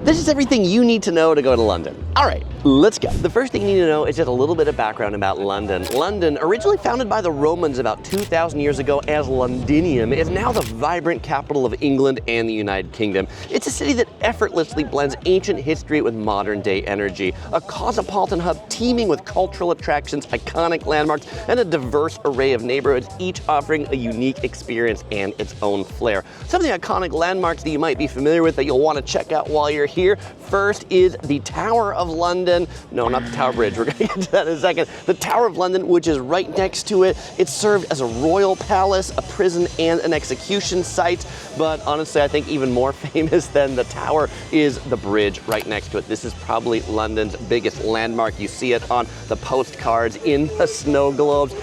This is everything you need to know to go to London. All right, let's go. The first thing you need to know is just a little bit of background about London. London, originally founded by the Romans about 2,000 years ago as Londinium, is now the vibrant capital of England and the United Kingdom. It's a city that effortlessly blends ancient history with modern day energy, a cosmopolitan hub teeming with cultural attractions, iconic landmarks, and a diverse array of neighborhoods, each offering a unique experience and its own flair. Some of the iconic landmarks that you might be familiar with that you'll want to check out while you're here. First is the Tower of London. No, not the Tower Bridge. We're going to get to that in a second. The Tower of London, which is right next to it. It served as a royal palace, a prison, and an execution site. But honestly, I think even more famous than the tower is the bridge right next to it. This is probably London's biggest landmark. You see it on the postcards, in the snow globes.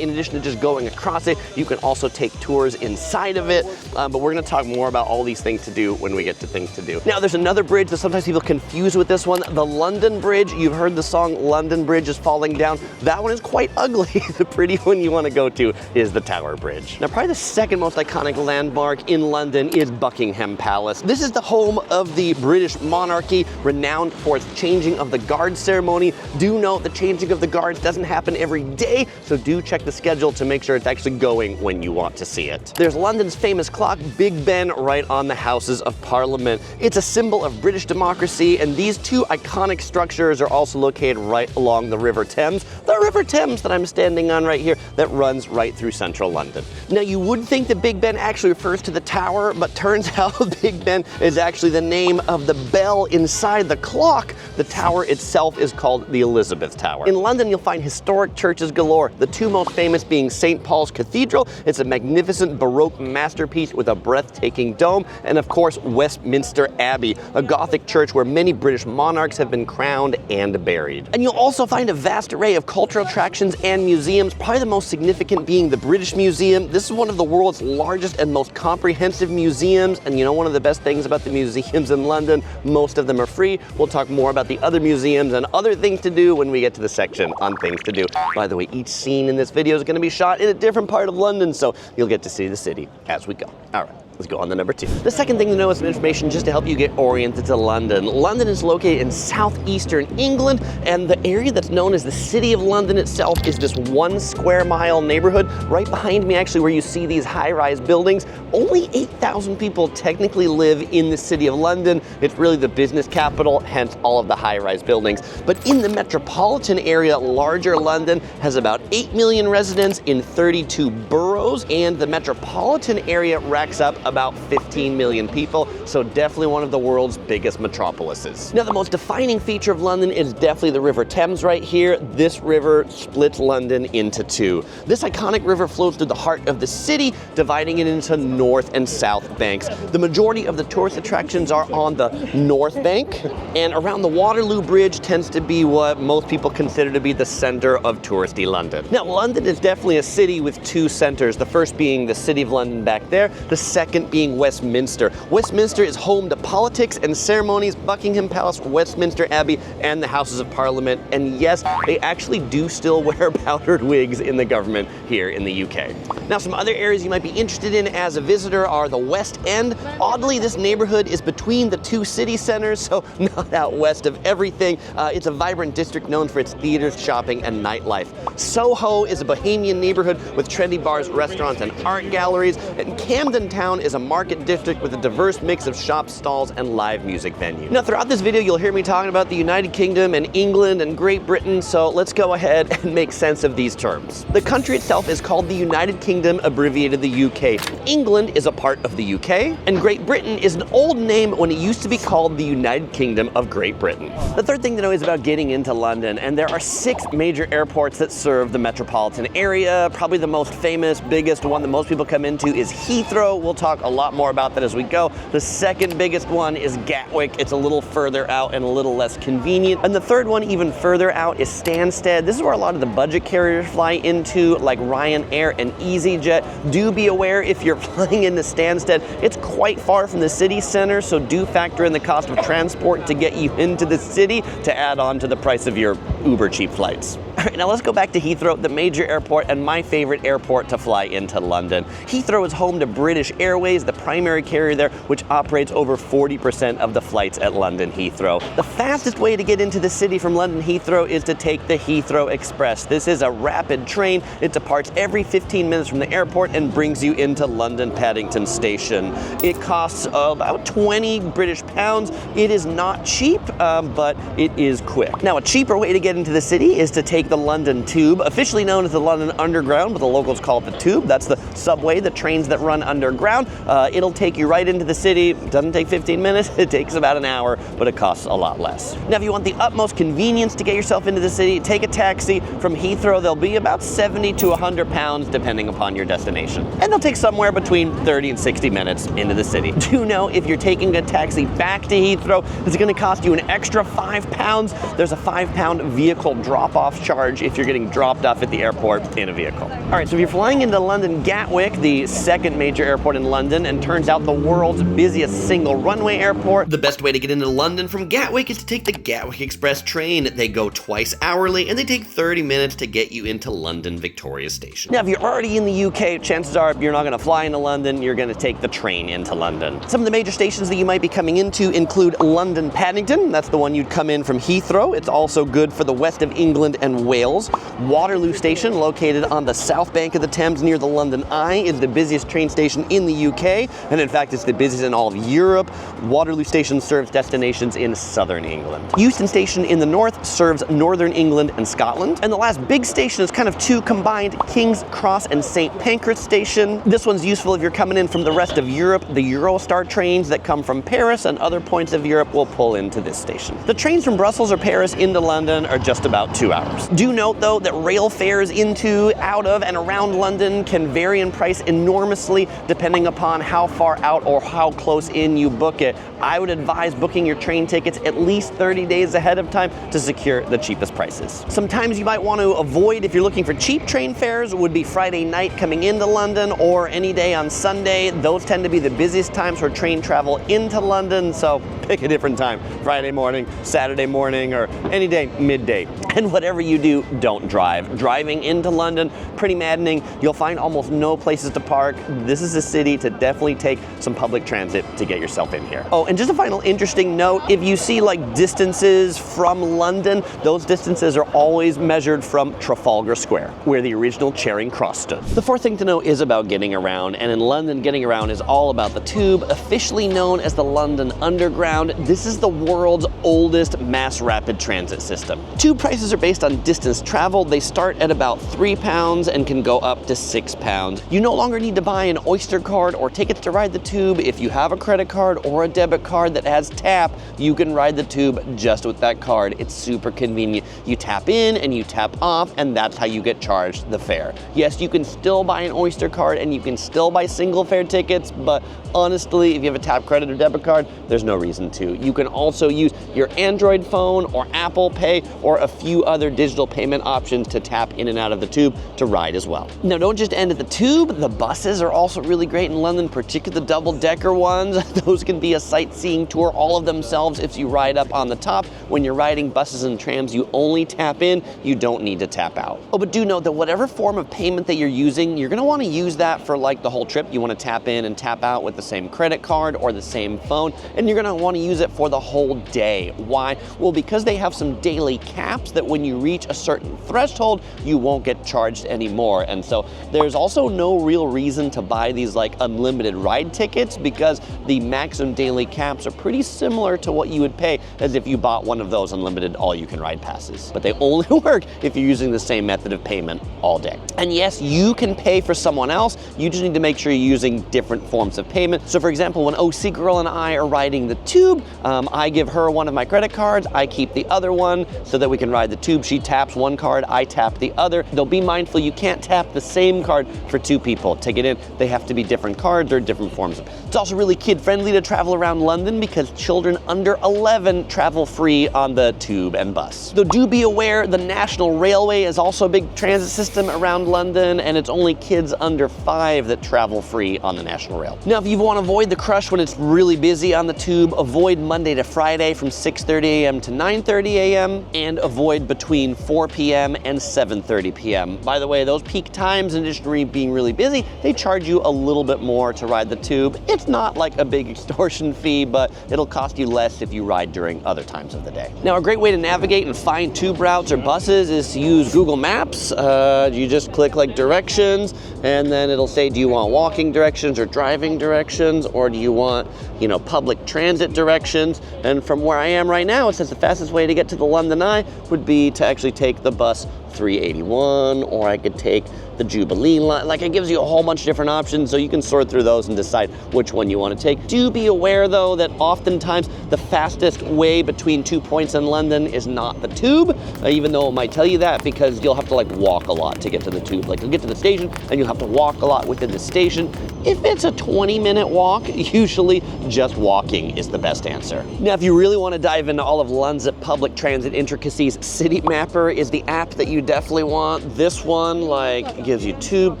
In addition to just going across it, you can also take tours inside of it. But we're going to talk more about all these things to do when we get to things to do. Now, there's another bridge that sometimes people confuse with this one, the London Bridge. You've heard the song London Bridge is Falling Down. That one is quite ugly. The pretty one you want to go to is the Tower Bridge. Now, probably the second most iconic landmark in London is Buckingham Palace. This is the home of the British monarchy, renowned for its changing of the guard ceremony. Do note the changing of the guards doesn't happen every day, so do check the schedule to make sure it's actually going when you want to see it. There's London's famous clock, Big Ben, right on the Houses of Parliament. It's a symbol of British democracy, and these two iconic structures are also located right along the River Thames, the River Thames that I'm standing on right here that runs right through central London. Now, you would think that Big Ben actually refers to the tower, but turns out Big Ben is actually the name of the bell inside the clock. The tower itself is called the Elizabeth Tower. In London, you'll find historic churches galore, the two most famous being St. Paul's Cathedral. It's a magnificent Baroque masterpiece with a breathtaking dome, and of course, Westminster Abbey, a Gothic church where many British monarchs have been crowned and buried. And you'll also find a vast array of cultural attractions and museums, probably the most significant being the British Museum. This is one of the world's largest and most comprehensive museums, and you know one of the best things about the museums in London, most of them are free. We'll talk more about the other museums and other things to do when we get to the section on things to do. By the way, each scene in this video is going to be shot in a different part of London, so you'll get to see the city as we go. All right. Let's go on to number 2. The second thing to know is some information just to help you get oriented to London. London is located in southeastern England, and the area that's known as the City of London itself is this 1 square mile neighborhood right behind me, actually, where you see these high-rise buildings. Only 8,000 people technically live in the City of London. It's really the business capital, hence all of the high-rise buildings. But in the metropolitan area, larger London has about 8 million residents in 32 boroughs, and the metropolitan area racks up about 15 million people, so definitely one of the world's biggest metropolises. Now, the most defining feature of London is definitely the River Thames right here. This river splits London into two. This iconic river flows through the heart of the city, dividing it into north and south banks. The majority of the tourist attractions are on the north bank, and around the Waterloo Bridge tends to be what most people consider to be the center of touristy London. Now, London is definitely a city with two centers, the first being the City of London back there, the second being Westminster. Westminster is home to politics and ceremonies, Buckingham Palace, Westminster Abbey, and the Houses of Parliament. And yes, they actually do still wear powdered wigs in the government here in the UK. Now, some other areas you might be interested in as a visitor are the West End. Oddly, this neighborhood is between the two city centers, so not out west of everything. It's a vibrant district known for its theaters, shopping, and nightlife. Soho is a bohemian neighborhood with trendy bars, restaurants, and art galleries. And Camden Town is a market district with a diverse mix of shops, stalls, and live music venues. Now, throughout this video, you'll hear me talking about the United Kingdom and England and Great Britain, so let's go ahead and make sense of these terms. The country itself is called the United Kingdom, abbreviated the UK. England is a part of the UK, and Great Britain is an old name when it used to be called the United Kingdom of Great Britain. The third thing to know is about getting into London, and there are 6 major airports that serve the metropolitan area. Probably the most famous, biggest one that most people come into is Heathrow. We'll talk a lot more about that as we go. The second biggest one is Gatwick. It's a little further out and a little less convenient. And the third one, even further out, is Stansted. This is where a lot of the budget carriers fly into, like Ryanair and EasyJet. Do be aware if you're flying into Stansted, it's quite far from the city center, so do factor in the cost of transport to get you into the city to add on to the price of your uber cheap flights. All right, now let's go back to Heathrow, the major airport and my favorite airport to fly into London. Heathrow is home to British Airways, the primary carrier there, which operates over 40% of the flights at London Heathrow. The fastest way to get into the city from London Heathrow is to take the Heathrow Express. This is a rapid train. It departs every 15 minutes from the airport and brings you into London Paddington Station. It costs about 20 British pounds. It is not cheap, but it is quick. Now, a cheaper way to get into the city is to take the London Tube, officially known as the London Underground, but the locals call it the Tube. That's the subway, the trains that run underground. It'll take you right into the city. It doesn't take 15 minutes. It takes about an hour, but it costs a lot less. Now, if you want the utmost convenience to get yourself into the city, take a taxi from Heathrow. They'll be about 70 to 100 pounds, depending upon your destination. And they'll take somewhere between 30 and 60 minutes into the city. Do know if you're taking a taxi back to Heathrow, it's going to cost you an extra £5. There's a £5 vehicle drop-off charge if you're getting dropped off at the airport in a vehicle. All right, so if you're flying into London Gatwick, the second major airport in London, and turns out the world's busiest single runway airport, the best way to get into London from Gatwick is to take the Gatwick Express train. They go twice hourly, and they take 30 minutes to get you into London Victoria Station. Now, if you're already in the UK, chances are you're not going to fly into London, you're going to take the train into London. Some of the major stations that you might be coming into include London Paddington. That's the one you'd come in from Heathrow. It's also good for the west of England and Wales. Waterloo Station, located on the south bank of the Thames near the London Eye, is the busiest train station in the UK, and in fact it's the busiest in all of Europe. Waterloo Station serves destinations in southern England. Euston Station in the north serves northern England and Scotland. And the last big station is kind of two combined, King's Cross and St. Pancras Station. This one's useful if you're coming in from the rest of Europe. The Eurostar trains that come from Paris and other points of Europe will pull into this station. The trains from Brussels or Paris into London are just about 2 hours. Do note though that rail fares into, out of, and around London can vary in price enormously depending upon how far out or how close in you book it. I would advise booking your train tickets at least 30 days ahead of time to secure the cheapest prices. Sometimes you might want to avoid, if you're looking for cheap train fares, would be Friday night coming into London or any day on Sunday. Those tend to be the busiest times for train travel into London, so pick a different time. Friday morning, Saturday morning, or any day, midday. And whatever you do, don't drive. Driving into London, pretty maddening. You'll find almost no places to park. This is a city to definitely take some public transit to get yourself in here. Oh, and just a final interesting note, if you see like distances from London, those distances are always measured from Trafalgar Square, where the original Charing Cross stood. The fourth thing to know is about getting around, and in London, getting around is all about the Tube, officially known as the London Underground. This is the world's oldest mass rapid transit system. Tube prices are based on distance traveled. They start at about £3 and can go up to £6. You no longer need to buy an Oyster card or tickets to ride the Tube. If you have a credit card or a debit card that has tap, you can ride the Tube just with that card. It's super convenient. You tap in and you tap off, and that's how you get charged the fare. Yes, you can still buy an Oyster card and you can still buy single fare tickets, but honestly, if you have a tap credit or debit card, there's no reason to. You can also use your Android phone or Apple Pay or a few other digital payment options to tap in and out of the Tube to ride as well. Now, don't just end at the Tube. The buses are also really great in London, particularly the double-decker ones. Those can be a sightseeing tour all of themselves if you ride up on the top. When you're riding buses and trams, you only tap in. You don't need to tap out. Oh, but do note that whatever form of payment that you're using, you're going to want to use that for like the whole trip. You want to tap in and tap out with the same credit card or the same phone, and you're going to want to use it for the whole day. Why? Well, because they have some daily caps that when you reach a certain threshold, you won't get charged anymore. And so there's also no real reason to buy these like unlimited ride tickets, because the maximum daily caps are pretty similar to what you would pay as if you bought one of those unlimited all-you-can-ride passes. But they only work if you're using the same method of payment all day. And yes, you can pay for someone else. You just need to make sure you're using different forms of payment. So for example, when OC Girl and I are riding the Tube, I give her one of my credit cards, I keep the other one so that we can ride the Tube. She taps one card, I tap the other. Though be mindful, you can't tap the same card for two people. To get in, they have to be different cards or different forms. It's also really kid-friendly to travel around London because children under 11 travel free on the Tube and bus. Though do be aware, the National Railway is also a big transit system around London, and it's only kids under 5 that travel free on the National Rail. Now, if you want to avoid the crush when it's really busy on the Tube, avoid Monday to Friday from 6:30 a.m. to 9:30 a.m. and avoid between 4 p.m. and 7:30 p.m. By the way, those peak times, in addition to being really busy, they charge you a little bit more to ride the tube. It's not like a big extortion fee, but it'll cost you less if you ride during other times of the day. Now, a great way to navigate and find tube routes or buses is to use Google Maps. You just click like directions, and then it'll say, do you want walking directions or driving directions, or do you want, you know, public transit directions? And from where I am right now, it says the fastest way to get to the London Eye would be to actually take the bus 381, or I could take the Jubilee line. Like, it gives you a whole bunch of different options, so you can sort through those and decide which one you want to take. Do be aware though that oftentimes the fastest way between 2 points in London is not the tube, even though it might tell you that, because you'll have to like walk a lot to get to the tube. Like, you'll get to the station and you'll have to walk a lot within the station. If it's a 20-minute walk, usually just walking is the best answer. Now, if you really want to dive into all of London's public transit intricacies, City Mapper is the app that you definitely want. This one like gives you tube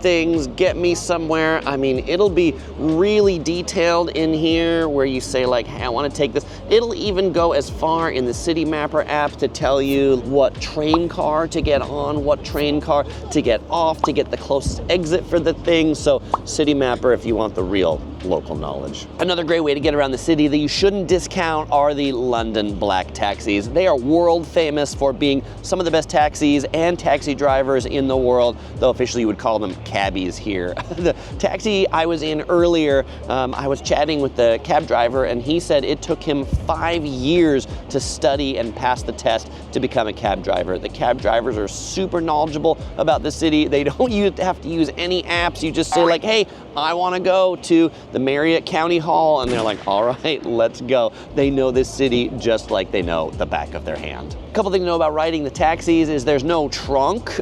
things, get me somewhere. I mean, it'll be really detailed in here where you say like, hey, I want to take this. It'll even go as far in the City Mapper app to tell you what train car to get on, what train car to get off, to get the closest exit for the thing. So City Mapper if you want the real local knowledge. Another great way to get around the city that you shouldn't discount are the London black taxis. They are world famous for being some of the best taxis and taxi drivers in the world, though officially you would call them cabbies here. The taxi I was in earlier, I was chatting with the cab driver, and he said it took him 5 years to study and pass the test to become a cab driver. The cab drivers are super knowledgeable about the city. They don't have to use any apps. You just say like, hey, I want to go to the Marriott County Hall, and they're like, all right, let's go. They know this city just like they know the back of their hand. A couple things to know about riding the taxis is there's no trunk.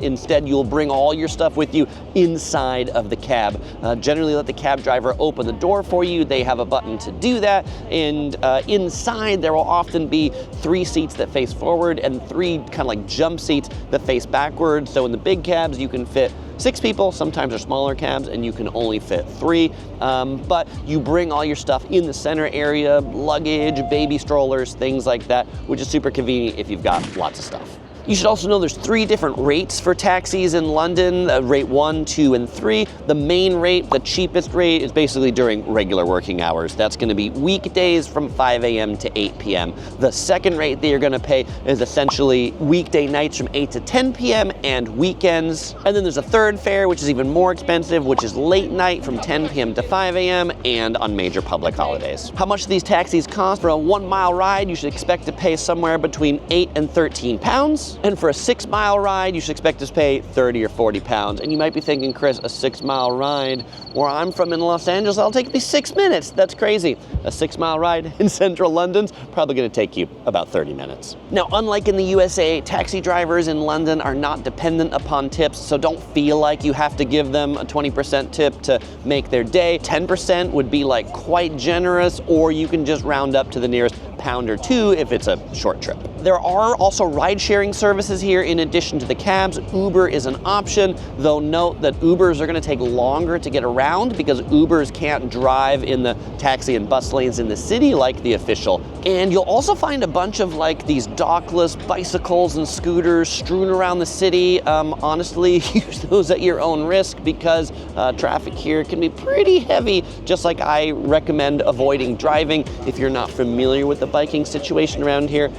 Instead, you'll bring all your stuff with you inside of the cab. Generally let the cab driver open the door for you. They have a button to do that. And inside, there will often be 3 seats that face forward and 3 kind of like jump seats that face backwards. So in the big cabs, you can fit 6 people, sometimes they're smaller cabs, and you can only fit 3. But you bring all your stuff in the center area, luggage, baby strollers, things like that, which is super convenient if you've got lots of stuff. You should also know there's 3 different rates for taxis in London, rate 1, 2, and 3. The main rate, the cheapest rate, is basically during regular working hours. That's gonna be weekdays from 5 a.m. to 8 p.m. The second rate that you're gonna pay is essentially weekday nights from 8 to 10 p.m. and weekends. And then there's a third fare, which is even more expensive, which is late night from 10 p.m. to 5 a.m. and on major public holidays. How much do these taxis cost? For a 1-mile ride, you should expect to pay somewhere between 8 and 13 pounds. And for a 6-mile ride, you should expect to pay 30 or 40 pounds. And you might be thinking, Chris, a 6-mile ride, where I'm from in Los Angeles, that'll take me 6 minutes. That's crazy. A 6-mile ride in central London's probably gonna take you about 30 minutes. Now, unlike in the USA, taxi drivers in London are not dependent upon tips, so don't feel like you have to give them a 20% tip to make their day. 10% would be like quite generous, or you can just round up to the nearest pound or 2 if it's a short trip. There are also ride-sharing services here in addition to the cabs. Uber is an option, though note that Ubers are gonna take longer to get around because Ubers can't drive in the taxi and bus lanes in the city like the official. And you'll also find a bunch of like these dockless bicycles and scooters strewn around the city. Honestly, use those at your own risk because traffic here can be pretty heavy, just like I recommend avoiding driving if you're not familiar with the biking situation around here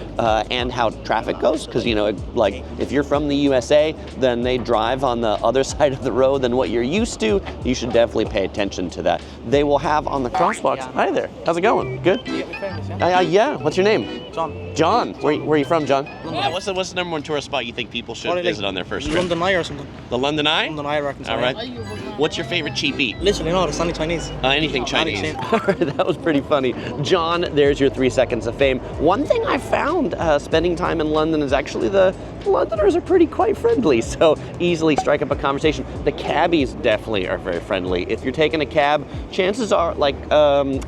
and how traffic goes, because you know, like if you're from the USA, then they drive on the other side of the road than what you're used to. You should definitely pay attention to that. They will have on the crosswalks. Hi there, how's it going? Good? Yeah, what's your name? John. John, where are you from, John? Yeah, what's the number 1 tourist spot you think people should visit on their first trip? London Eye or something. The London Eye? London Eye, I reckon. All right. What's your favorite cheap eat? Literally, no, it's only Chinese. Anything Chinese. All right, that was pretty funny. John, there's your 3 seconds of fame. One thing I found spending time in London is actually the Londoners are pretty quite friendly, so easily strike up a conversation. The cabbies definitely are very friendly. If you're taking a cab, chances are like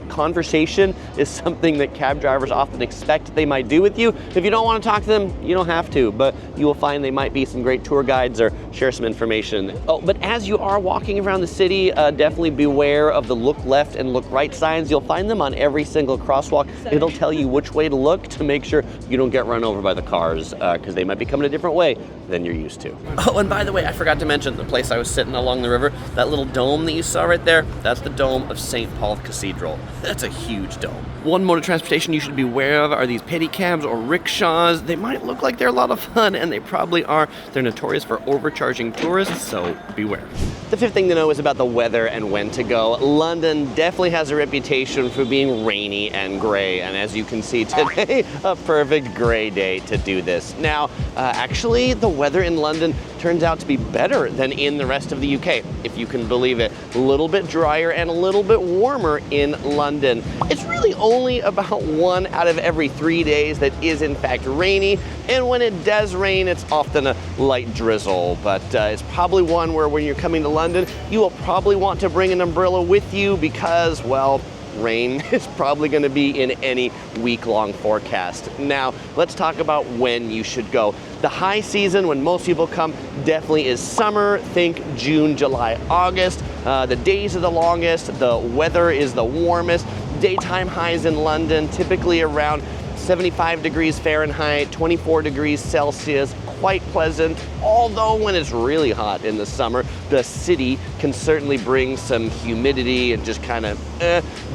conversation is something that cab drivers often expect. they might do with you. If you don't want to talk to them, you don't have to, but you will find they might be some great tour guides or share some information. Oh, but as you are walking around the city, definitely beware of the look left and look right signs. You'll find them on every single crosswalk. It'll tell you which way to look to make sure you don't get run over by the cars, because they might be coming a different way than you're used to. Oh, and by the way, I forgot to mention the place I was sitting along the river, that little dome that you saw right there, that's the dome of St. Paul Cathedral. That's a huge dome. One mode of transportation you should be aware of are these pedicabs or rickshaws. They might look like they're a lot of fun, and they probably are. They're notorious for overcharging tourists, so beware. The fifth thing to know is about the weather and when to go. London definitely has a reputation for being rainy and gray, and as you can see today, a perfect gray day to do this. Now, actually, the weather in London turns out to be better than in the rest of the UK, if you can believe it. A little bit drier and a little bit warmer in London. It's really only about 1 out of every 3 days that is in fact rainy, and when it does rain, it's often a light drizzle, but it's probably one where when you're coming to London, you will probably want to bring an umbrella with you because, well, rain is probably going to be in any week-long forecast. Now, let's talk about when you should go. The high season, when most people come, definitely is summer. Think June, July, August. The days are the longest, the weather is the warmest. Daytime highs in London, typically around 75 degrees Fahrenheit, 24 degrees Celsius, quite pleasant. Although when it's really hot in the summer, the city can certainly bring some humidity and just kind of,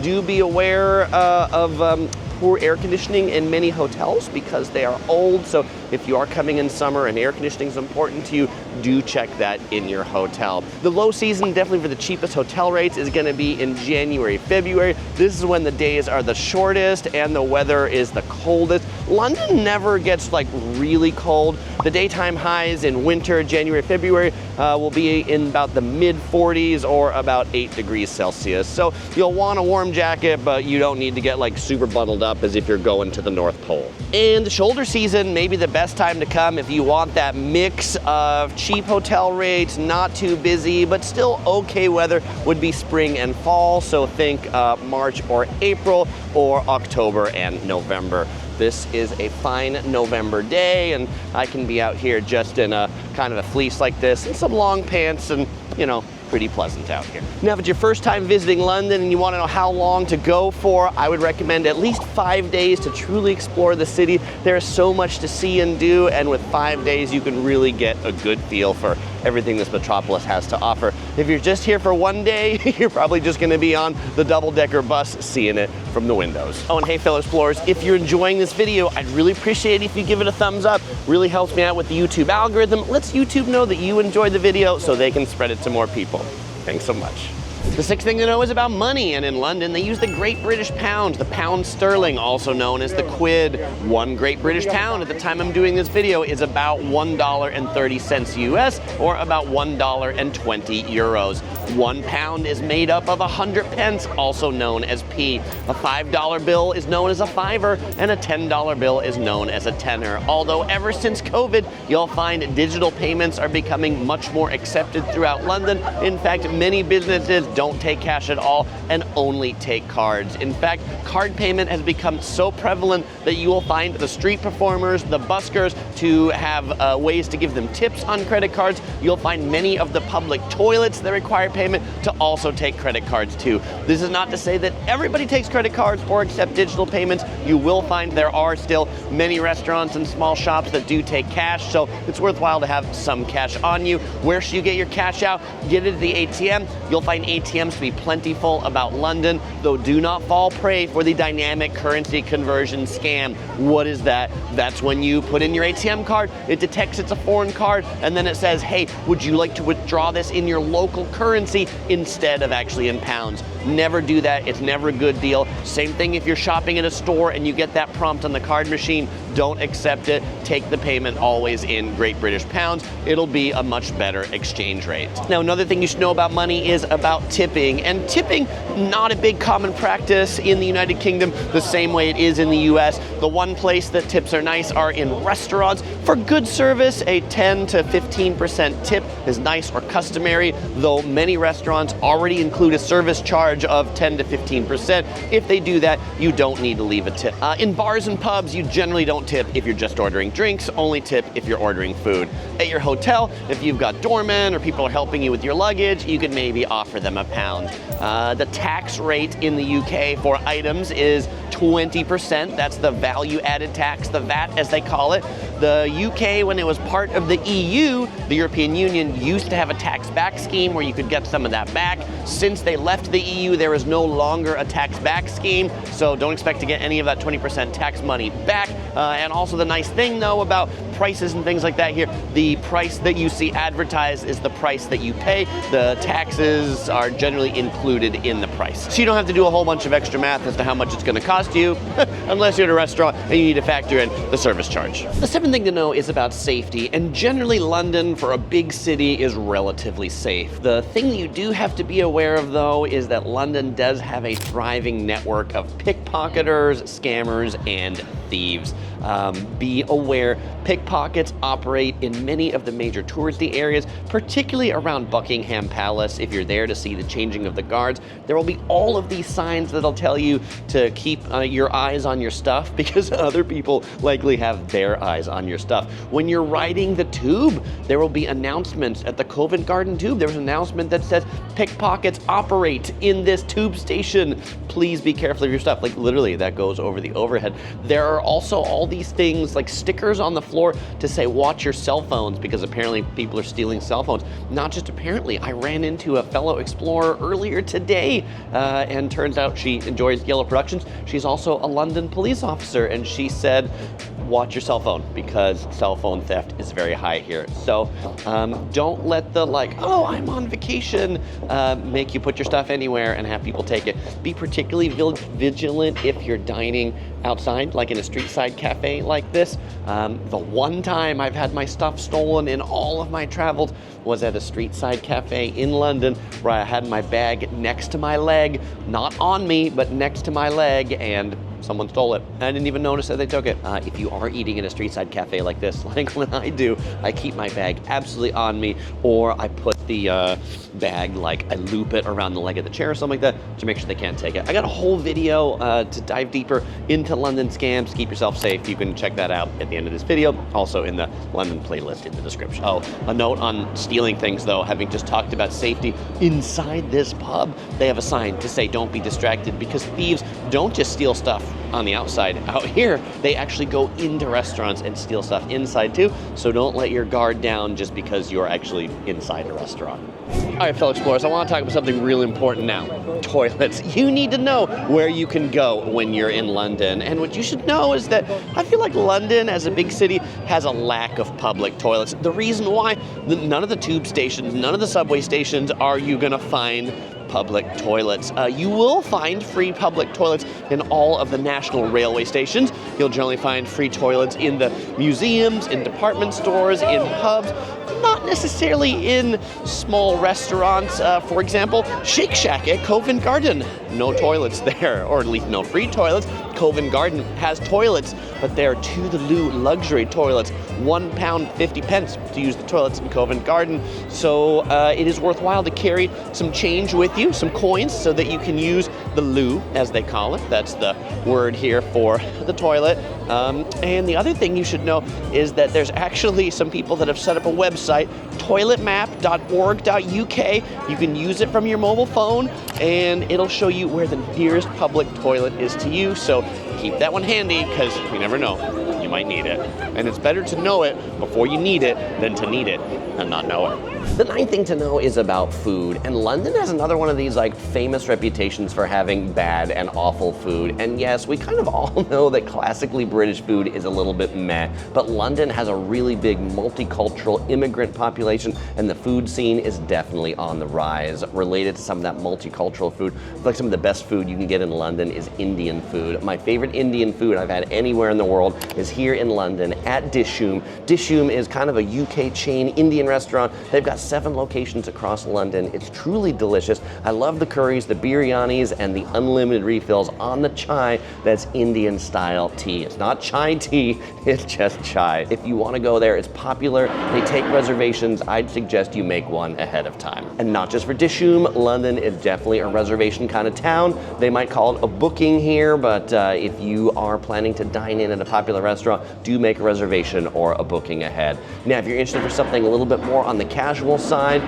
do be aware of poor air conditioning in many hotels because they are old. So if you are coming in summer and air conditioning is important to you, do check that in your hotel. The low season, definitely for the cheapest hotel rates, is going to be in January, February. This is when the days are the shortest and the weather is the coldest. London never gets like really cold. The daytime highs in winter, January, February, will be in about the mid 40s or about 8 degrees Celsius. So you'll want a warm jacket, but you don't need to get like super bundled up as if you're going to the North Pole. And the shoulder season may be the best time to come if you want that mix of cheap hotel rates, not too busy, but still okay weather would be spring and fall. So think March or April or October and November. This is a fine November day, and I can be out here just in a kind of a fleece like this and some long pants and, you know, pretty pleasant out here. Now, if it's your first time visiting London and you want to know how long to go for, I would recommend at least 5 days to truly explore the city. There's so much to see and do, and with 5 days, you can really get a good feel for everything this metropolis has to offer. If you're just here for 1 day, you're probably just going to be on the double-decker bus seeing it from the windows. Oh, and hey, fellow explorers, if you're enjoying this video, I'd really appreciate it if you give it a thumbs up. Really helps me out with the YouTube algorithm. Lets YouTube know that you enjoyed the video so they can spread it to more people. Thanks so much. The sixth thing to know is about money, and in London they use the Great British Pound, the pound sterling, also known as the quid. 1 Great British Pound at the time I'm doing this video is about $1.30 US, or about €1.20. 1 pound is made up of 100 pence, also known as p. A $5 bill is known as a fiver, and a $10 bill is known as a tenner. Although ever since COVID, you'll find digital payments are becoming much more accepted throughout London. In fact, many businesses don't take cash at all and only take cards. In fact, card payment has become so prevalent that you will find the street performers, the buskers, to have ways to give them tips on credit cards. You'll find many of the public toilets that require payment to also take credit cards too. This is not to say that everybody takes credit cards or accept digital payments. You will find there are still many restaurants and small shops that do take cash, so it's worthwhile to have some cash on you. Where should you get your cash out? Get it at the ATM. You'll find ATMs to be plentiful about London, though do not fall prey for the dynamic currency conversion scam. What is that? That's when you put in your ATM card, it detects it's a foreign card, and then it says, hey, would you like to withdraw this in your local currency instead of actually in pounds? Never do that. It's never a good deal. Same thing if you're shopping in a store and you get that prompt on the card machine. Don't accept it. Take the payment always in Great British Pounds. It'll be a much better exchange rate. Now, another thing you should know about money is about tipping. And tipping, not a big common practice in the United Kingdom the same way it is in the US. The one place that tips are nice are in restaurants. For good service, a 10 to 15% tip is nice or customary, though many restaurants already include a service charge of 10 to 15%. If they do that, you don't need to leave a tip. In bars and pubs, you generally don't tip if you're just ordering drinks, only tip if you're ordering food. At your hotel, if you've got doormen or people are helping you with your luggage, you could maybe offer them £1. The tax rate in the UK for items is 20%. That's the value added tax, the VAT as they call it. The UK, when it was part of the EU, the European Union, used to have a tax back scheme where you could get some of that back. Since they left the EU, there is no longer a tax back scheme, so don't expect to get any of that 20% tax money back. And also the nice thing though about prices and things like that here, the price that you see advertised is the price that you pay. The taxes are generally included in the price. So you don't have to do a whole bunch of extra math as to how much it's going to cost you, unless you're at a restaurant and you need to factor in the service charge. The second thing to know is about safety, and generally London, for a big city, is relatively safe. The thing you do have to be aware of though is that London does have a thriving network of pickpocketers, scammers, and thieves. Be aware, pickpockets operate in many of the major touristy areas, particularly around Buckingham Palace. If you're there to see the changing of the guards, there will be all of these signs that'll tell you to keep your eyes on your stuff, because other people likely have their eyes on your stuff. When you're riding the tube, there will be announcements at the Covent Garden tube. There's an announcement that says pickpockets operate in this tube station. Please be careful of your stuff. Like literally, that goes over the overhead. There are also all these things like stickers on the floor to say watch your cell phones, because apparently people are stealing cell phones. Not just apparently, I ran into a fellow explorer earlier today and turns out she enjoys Yellow Productions. She's also a London police officer, and she said watch your cell phone because cell phone theft is very high here. So don't let the oh, I'm on vacation make you put your stuff anywhere and have people take it. Be particularly vigilant if you're dining outside, like in a street side cafe like this. The one time I've had my stuff stolen in all of my travels was at a street side cafe in London, where I had my bag next to my leg, not on me, but next to my leg, and someone stole it. I didn't even notice that they took it. If you are eating in a street side cafe like this, like when I do, I keep my bag absolutely on me, or I put the bag, I loop it around the leg of the chair or something like that to make sure they can't take it. I got a whole video to dive deeper into London scams. Keep yourself safe. You can check that out at the end of this video, also in the London playlist in the description. Oh, a note on stealing things though, having just talked about safety, inside this pub, they have a sign to say don't be distracted, because thieves don't just steal stuff on the outside. Out here, they actually go into restaurants and steal stuff inside too, so don't let your guard down just because you're actually inside a restaurant. All right, fellow explorers, I want to talk about something really important now. Toilets. You need to know where you can go when you're in London, and what you should know is that I feel like London, as a big city, has a lack of public toilets. The reason why, none of the tube stations, none of the subway stations are you gonna find public toilets. You will find free public toilets in all of the national railway stations. You'll generally find free toilets in the museums, in department stores, in pubs, not necessarily in small restaurants. For example, Shake Shack at Covent Garden, no toilets there, or at least no free toilets. Covent Garden has toilets, but they're to the loo luxury toilets, £1.50 to use the toilets in Covent Garden. So it is worthwhile to carry some change with you, some coins, so that you can use the loo, as they call it. That's the word here for the toilet. And the other thing you should know is that there's actually some people that have set up a website, toiletmap.org.uk. You can use it from your mobile phone, and it'll show you where the nearest public toilet is to you. So keep that one handy, because you never know, you might need it. And it's better to know it before you need it than to need it and not know it. The ninth thing to know is about food, and London has another one of these famous reputations for having bad and awful food. And yes, we kind of all know that classically British food is a little bit meh, but London has a really big multicultural immigrant population, and the food scene is definitely on the rise. Related to some of that multicultural cultural food. I feel like some of the best food you can get in London is Indian food. My favorite Indian food I've had anywhere in the world is here in London at Dishoom. Dishoom is kind of a UK chain Indian restaurant. They've got 7 locations across London. It's truly delicious. I love the curries, the biryanis, and the unlimited refills on the chai that's Indian style tea. It's not chai tea, it's just chai. If you want to go there, it's popular. They take reservations. I'd suggest you make one ahead of time. And not just for Dishoom, London is definitely a reservation kind of town. They might call it a booking here, but if you are planning to dine in at a popular restaurant, do make a reservation or a booking ahead. Now, if you're interested for something a little bit more on the casual side,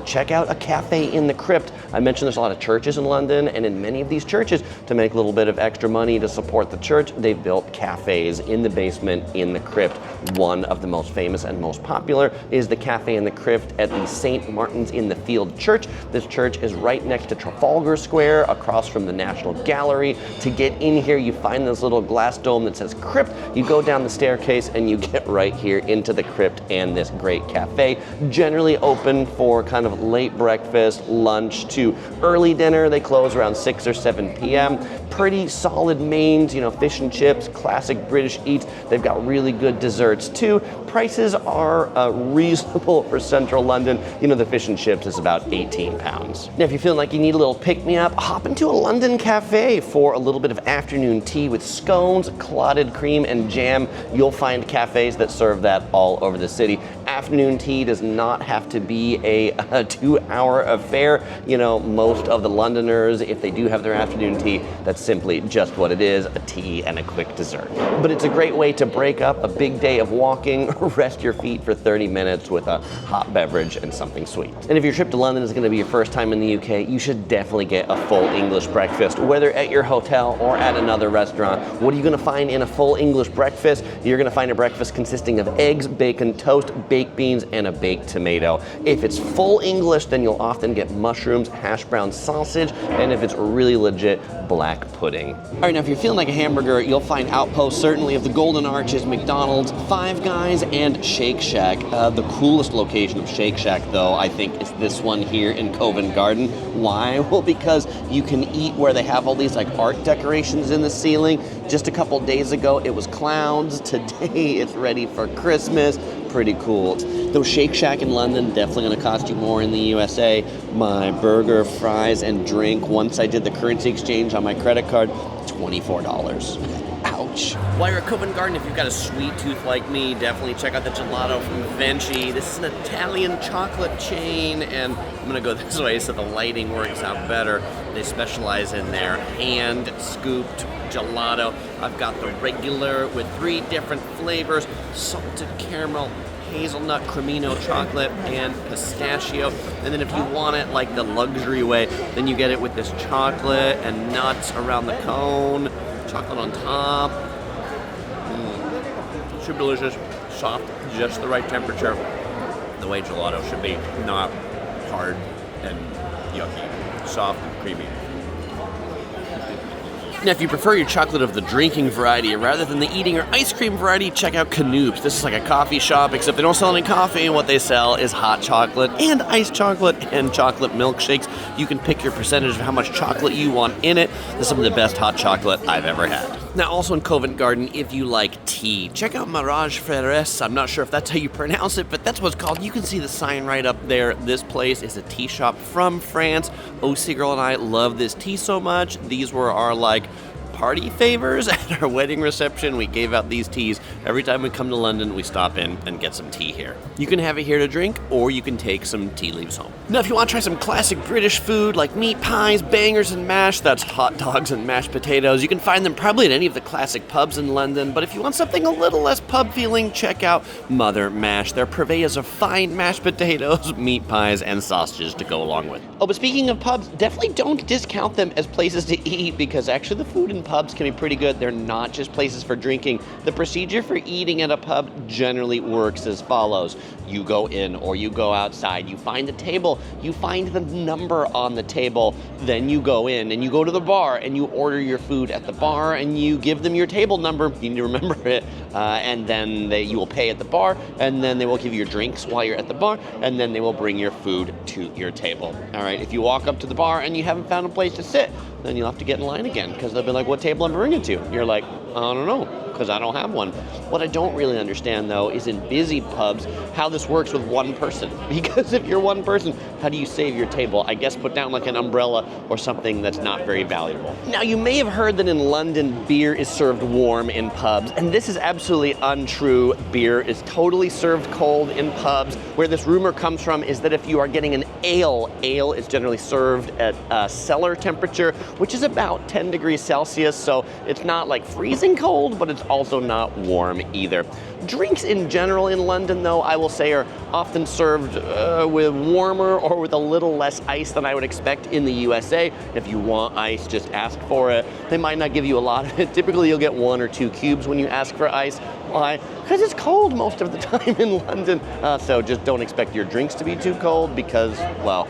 check out a cafe in the crypt. I mentioned there's a lot of churches in London, and in many of these churches, to make a little bit of extra money to support the church, they've built cafes in the basement in the crypt. One of the most famous and most popular is the Cafe in the Crypt at the St. Martin's in the Field Church. This church is right next to Trafalgar Square, across from the National Gallery. To get in here, you find this little glass dome that says crypt. You go down the staircase and you get right here into the crypt and this great cafe. Generally open for kind of late breakfast, lunch to early dinner. They close around 6 or 7 p.m. Pretty solid mains, you know, fish and chips, classic British eats. They've got really good desserts too. Prices are reasonable for central London. You know, the fish and chips is about £18. Now, if you're feeling like you need a little pick-me-up, hop into a London cafe for a little bit of afternoon tea with scones, clotted cream, and jam. You'll find cafes that serve that all over the city. Afternoon tea does not have to be a 2-hour affair. You know, most of the Londoners, if they do have their afternoon tea, that's simply just what it is, a tea and a quick dessert. But it's a great way to break up a big day of walking, rest your feet for 30 minutes with a hot beverage and something sweet. And if your trip to London is going to be your first time in the UK, you should definitely get a full English breakfast, whether at your hotel or at another restaurant. What are you going to find in a full English breakfast? You're going to find a breakfast consisting of eggs, bacon, toast, baked beans, and a baked tomato. If it's full English, then you'll often get mushrooms, hash brown sausage, and if it's really legit, black pudding. All right, now if you're feeling like a hamburger, you'll find outposts certainly of the Golden Arches, McDonald's, Five Guys, and Shake Shack. The coolest location of Shake Shack, though, I think is this one here in Covent Garden. Why? Well, because you can eat where they have all these like art decorations in the ceiling. Just a couple days ago, it was clowns. Today, it's ready for Christmas. Pretty cool. Though Shake Shack in London, definitely gonna cost you more in the USA. My burger, fries, and drink, once I did the currency exchange on my credit card, $24. Ouch. While you're at Covent Garden, if you've got a sweet tooth like me, definitely check out the gelato from Vinci. This is an Italian chocolate chain, and I'm gonna go this way so the lighting works out better. They specialize in their hand-scooped gelato. I've got the regular with 3 different flavors: salted caramel, hazelnut cremino chocolate, and pistachio. And then if you want it like the luxury way, then you get it with this chocolate and nuts around the cone, chocolate on top. Super delicious, soft, just the right temperature. The way gelato should be, not hard and yucky, soft and creamy. Now, if you prefer your chocolate of the drinking variety rather than the eating or ice cream variety, check out Canoop's. This is like a coffee shop, except they don't sell any coffee, and what they sell is hot chocolate and iced chocolate and chocolate milkshakes. You can pick your percentage of how much chocolate you want in it. This is some of the best hot chocolate I've ever had. Now, also in Covent Garden, if you like tea, check out Mirage Frères. I'm not sure if that's how you pronounce it, but that's what it's called. You can see the sign right up there. This place is a tea shop from France. OC Girl and I love this tea so much. These were our party favors at our wedding reception. We gave out these teas. Every time we come to London, we stop in and get some tea here. You can have it here to drink, or you can take some tea leaves home. Now, if you want to try some classic British food like meat pies, bangers, and mash, that's hot dogs and mashed potatoes, you can find them probably at any of the classic pubs in London. But if you want something a little less pub feeling, check out Mother Mash. They're purveyors of fine mashed potatoes, meat pies, and sausages to go along with. Oh, but speaking of pubs, definitely don't discount them as places to eat, because actually the food in pubs can be pretty good. They're not just places for drinking. The procedure for eating at a pub generally works as follows. You go in or you go outside, you find a table, you find the number on the table, then you go in and you go to the bar and you order your food at the bar and you give them your table number, you need to remember it, and then you will pay at the bar, and then they will give you your drinks while you're at the bar, and then they will bring your food to your table. All right, if you walk up to the bar and you haven't found a place to sit, then you'll have to get in line again because they'll be like, what table am I bringing to? You're like, I don't know, because I don't have one. What I don't really understand, though, is in busy pubs, how this works with one person. Because if you're one person, how do you save your table? I guess put down like an umbrella or something that's not very valuable. Now, you may have heard that in London, beer is served warm in pubs, and this is absolutely untrue. Beer is totally served cold in pubs. Where this rumor comes from is that if you are getting an ale is generally served at cellar temperature, which is about 10 degrees Celsius, so it's not like freezing cold, but it's also not warm either. Drinks in general in London, though, I will say are often served with warmer or with a little less ice than I would expect in the USA. If you want ice, just ask for it. They might not give you a lot of it. Typically, you'll get 1 or 2 cubes when you ask for ice. Why? Because it's cold most of the time in London. So just don't expect your drinks to be too cold because, well,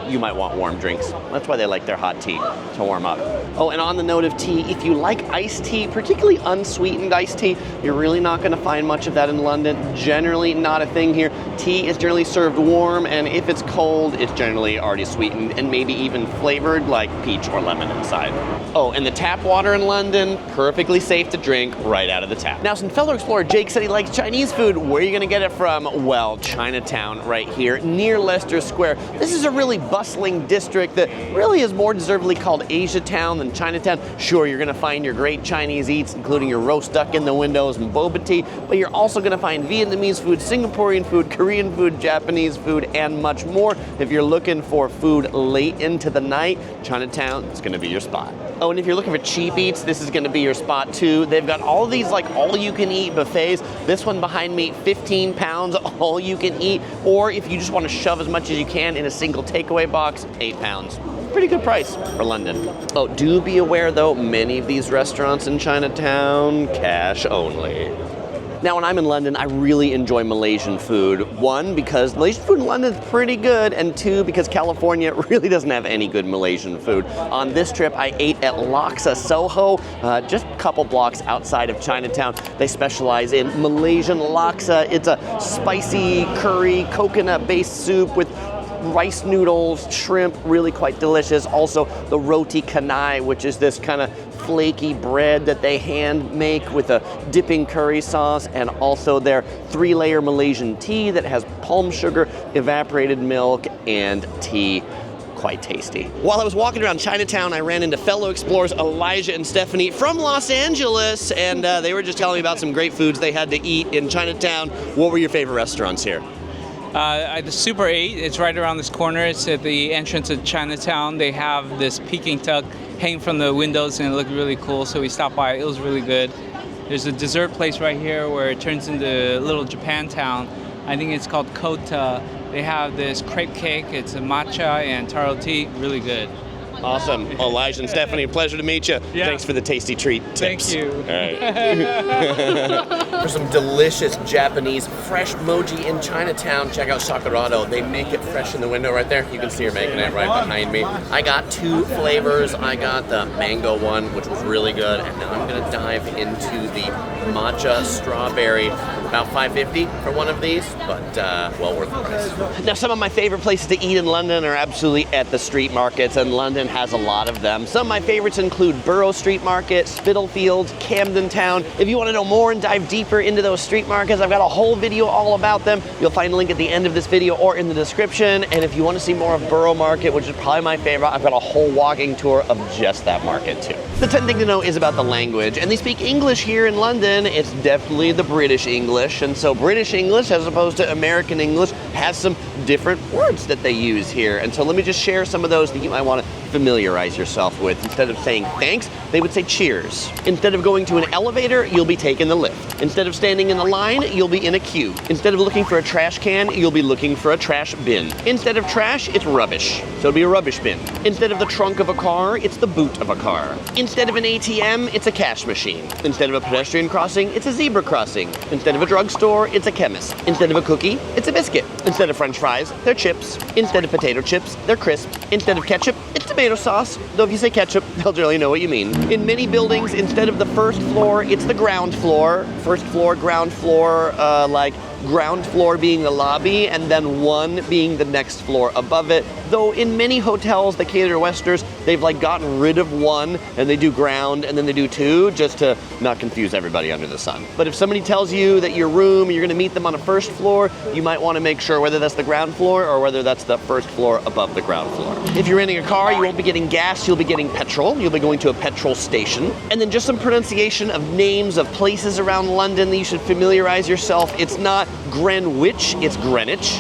you might want warm drinks. That's why they like their hot tea, to warm up. Oh, and on the note of tea, if you like iced tea, particularly unsweetened iced tea, you're really not gonna find much of that in London. Generally not a thing here. Tea is generally served warm, and if it's cold, it's generally already sweetened and maybe even flavored like peach or lemon inside. Oh, and the tap water in London, perfectly safe to drink right out of the tap. Now, some fellow explorer Jake said he likes Chinese food. Where are you gonna get it from? Well, Chinatown right here near Leicester Square. This is a really bustling district that really is more deservedly called Asia Town than Chinatown. Sure, you're gonna find your great Chinese eats, including your roast duck in the windows and boba tea, but you're also gonna find Vietnamese food, Singaporean food, Korean food, Japanese food, and much more. If you're looking for food late into the night, Chinatown is gonna be your spot. Oh, and if you're looking for cheap eats, this is gonna be your spot too. They've got all of these like all-you-can-eat buffets. This one behind me, 15 pounds, all you can eat. Or if you just wanna shove as much as you can in a single takeaway box, 8 pounds. Pretty good price for London. Oh, do be aware though, many of these restaurants in Chinatown, cash only. Now, when I'm in London, I really enjoy Malaysian food. 1, because Malaysian food in London is pretty good, and 2, because California really doesn't have any good Malaysian food. On this trip, I ate at Laksa Soho, just a couple blocks outside of Chinatown. They specialize in Malaysian laksa. It's a spicy curry, coconut-based soup with rice noodles, shrimp, really quite delicious. Also, the roti canai, which is this kind of flaky bread that they hand make with a dipping curry sauce, and also their 3-layer Malaysian tea that has palm sugar, evaporated milk, and tea. Quite tasty. While I was walking around Chinatown, I ran into fellow explorers Elijah and Stephanie from Los Angeles, and they were just telling me about some great foods they had to eat in Chinatown. What were your favorite restaurants here? The Super 8, it's right around this corner. It's at the entrance of Chinatown. They have this Peking duck hanging from the windows and it looked really cool, so we stopped by. It was really good. There's a dessert place right here where it turns into little Japantown. I think it's called Kota. They have this crepe cake. It's a matcha and taro tea. Really good. Awesome. Elijah and Stephanie, pleasure to meet you. Yeah. Thanks for the tasty treat tips. Thank you. All right. For some delicious Japanese fresh mochi in Chinatown, check out Sakurado. They make it fresh in the window right there. You can see her making it right behind me. I got 2 flavors. I got the mango one, which was really good, and now I'm gonna dive into the matcha strawberry. About $5.50 for one of these, but well worth the price. Now, some of my favorite places to eat in London are absolutely at the street markets, and London has a lot of them. Some of my favorites include Borough Street Market, Spitalfields, Camden Town. If you want to know more and dive deeper into those street markets, I've got a whole video all about them. You'll find a link at the end of this video or in the description. And if you want to see more of Borough Market, which is probably my favorite, I've got a whole walking tour of just that market too. The 10th thing to know is about the language, and they speak English here in London. It's definitely the British English, and so British English, as opposed to American English, has some different words that they use here. And so let me just share some of those that you might want to familiarize yourself with. Instead of saying thanks, they would say cheers. Instead of going to an elevator, you'll be taking the lift. Instead of standing in the line, you'll be in a queue. Instead of looking for a trash can, you'll be looking for a trash bin. Instead of trash, it's rubbish. So it'll be a rubbish bin. Instead of the trunk of a car, it's the boot of a car. Instead of an ATM, it's a cash machine. Instead of a pedestrian crossing, it's a zebra crossing. Instead of a drugstore, it's a chemist. Instead of a cookie, it's a biscuit. Instead of French fries, they're chips. Instead of potato chips, they're crisp. Instead of ketchup, it's tomato sauce. Though if you say ketchup, they'll generally know what you mean. In many buildings, instead of the first floor, it's the ground floor. First floor, ground floor, like ground floor being the lobby, and then 1 being the next floor above it. Though in many hotels that cater to Westerners, they've like gotten rid of 1 and they do ground and then they do 2 just to not confuse everybody under the sun. But if somebody tells you that your room, you're gonna meet them on a first floor, you might wanna make sure whether that's the ground floor or whether that's the first floor above the ground floor. If you're renting a car, you won't be getting gas, you'll be getting petrol. You'll be going to a petrol station. And then just some pronunciation of names of places around London that you should familiarize yourself. It's not Greenwich, it's Greenwich.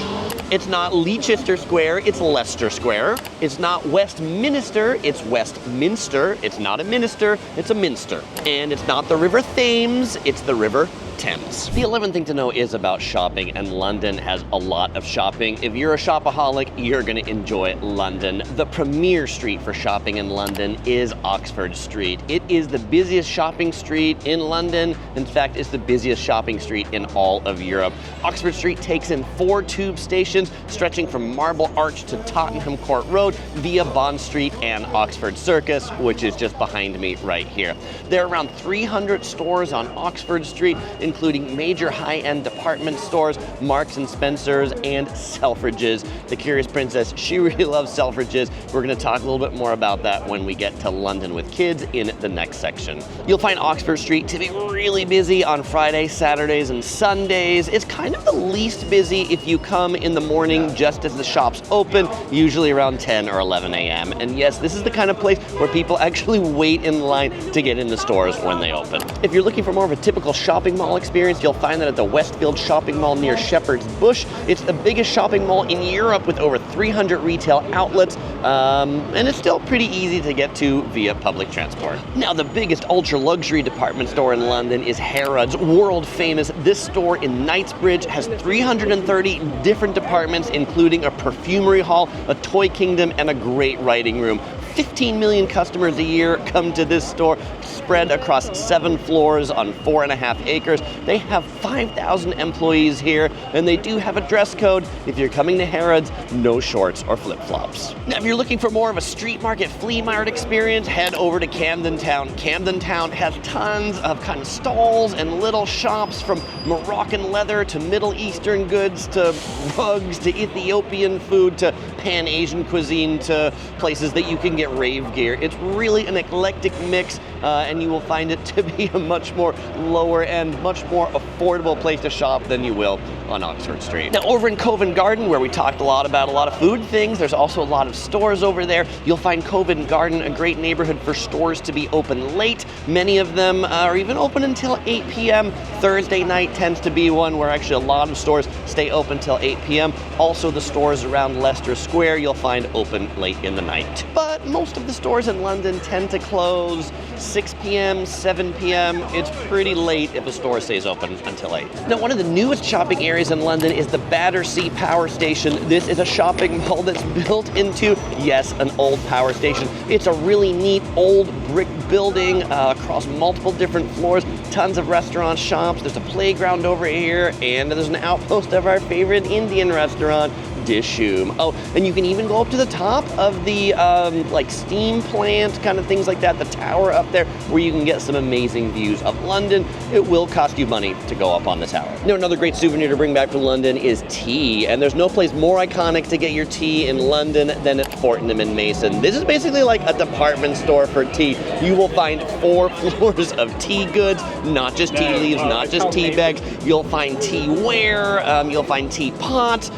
It's not Leicester Square, it's Leicester Square. It's not Westminster, it's Westminster. It's not a minister, it's a minster. And it's not the River Thames, it's the River Thames. The 11th thing to know is about shopping, and London has a lot of shopping. If you're a shopaholic, you're gonna enjoy London. The premier street for shopping in London is Oxford Street. It is the busiest shopping street in London. In fact, it's the busiest shopping street in all of Europe. Oxford Street takes in 4 tube stations stretching from Marble Arch to Tottenham Court Road via Bond Street and Oxford Circus, which is just behind me right here. There are around 300 stores on Oxford Street, including major high-end department stores, Marks and Spencer's, and Selfridges. The Curious Princess, she really loves Selfridges. We're gonna talk a little bit more about that when we get to London with kids in the next section. You'll find Oxford Street to be really busy on Fridays, Saturdays, and Sundays. It's kind of the least busy if you come in the morning just as the shops open, usually around 10 or 11 a.m. And yes, this is the kind of place where people actually wait in line to get in the stores when they open. If you're looking for more of a typical shopping mall experience, you'll find that at the Westfield Shopping Mall near Shepherd's Bush. It's the biggest shopping mall in Europe with over 300 retail outlets, and it's still pretty easy to get to via public transport. Now, the biggest ultra-luxury department store in London is Harrods, world famous. This store in Knightsbridge has 330 different departments, including a perfumery hall, a toy kingdom, and a great writing room. 15 million customers a year come to this store, spread across 7 floors on 4.5 acres. They have 5,000 employees here, and they do have a dress code. If you're coming to Harrods, no shorts or flip-flops. Now, if you're looking for more of a street market flea market experience, head over to Camden Town. Camden Town has tons of kind of stalls and little shops, from Moroccan leather to Middle Eastern goods to rugs to Ethiopian food to Pan-Asian cuisine to places that you can get rave gear. It's really an eclectic mix, and you will find it to be a much more lower end, much more affordable place to shop than you will on Oxford Street. Now, over in Covent Garden, where we talked a lot about a lot of food things, there's also a lot of stores over there. You'll find Covent Garden a great neighborhood for stores to be open late. Many of them are even open until 8 p.m. Thursday night tends to be one where actually a lot of stores stay open till 8 p.m. Also, the stores around Leicester Square you'll find open late in the night. But most of the stores in London tend to close 6 p.m., 7 p.m. It's pretty late if a store stays open until 8. Now, one of the newest shopping areas in London is the Battersea Power Station. This is a shopping mall that's built into, yes, an old power station. It's a really neat old brick building across multiple different floors, tons of restaurants, shops. There's a playground over here, and there's an outpost of our favorite Indian restaurant, Dishoom. Oh, and you can even go up to the top of the like steam plant, kind of things like that, the tower up there, where you can get some amazing views of London. It will cost you money to go up on the tower. Now, another great souvenir to bring back from London is tea, and there's no place more iconic to get your tea in London than at Fortnum and Mason. This is basically like a department store for tea. You will find 4 floors of tea goods, not just tea leaves, not just tea bags. You'll find tea ware, you'll find tea pots.